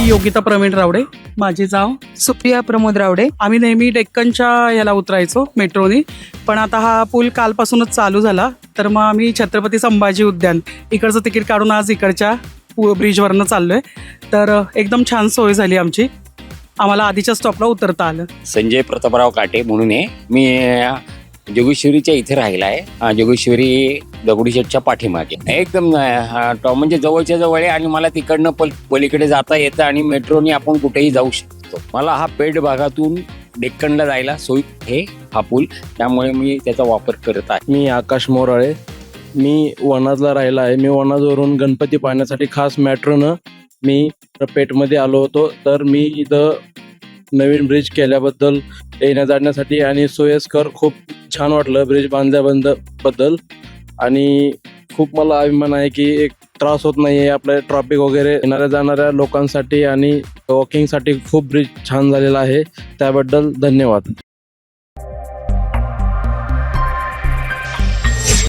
योगिता प्रवीण रावडे, माझे नाव सुप्रिया प्रमोद रावडे. आम्ही नेहमी डेक्कनच्या याला उतरायचो मेट्रोनी, पण आता हा पूल कालपासूनच चालू झाला, तर मग आम्ही छत्रपती संभाजी उद्यान इकडचं तिकीट काढून आज इकडच्या ब्रिजवरनं चाललोय. तर एकदम छान सोय झाली आमची, आम्हाला आधीच्या स्टॉपला उतरता आलं. संजय प्रतापराव काटे म्हणून आहे. मी जोगेश्वरीच्या इथे राहिला आहे. जोगेश्वरी दगडूशेठच्या पाठीमागे एकदम म्हणजे जवळच्या जवळ आहे आणि मला तिकडनं पलीकडे जाता येतं आणि मेट्रोने आपण कुठेही जाऊ शकतो. मला हा पेठ भागातून डेक्कनला जायला सोय हे हा पूल, त्यामुळे मी त्याचा वापर करत आहे. मी आकाश मोराळे, मी वनाजला राहिला आहे. मी वनाजवरून गणपती पाहण्यासाठी खास मेट्रोनं मी पेठमध्ये आलो होतो. तर मी इथं नवीन ब्रिज केल्याबद्दल, येण्या जाण्यासाठी आणि सोयीस्कर खूप छान वाटलं ब्रिज बांधल्याबद्दल. आणि खूप मला अभिमान आहे की एक त्रास होत नाही आहे आपल्या ट्रॅफिक वगैरे येणाऱ्या जाणाऱ्या लोकांसाठी आणि वॉकिंगसाठी खूप ब्रिज छान झालेला आहे. त्याबद्दल धन्यवाद.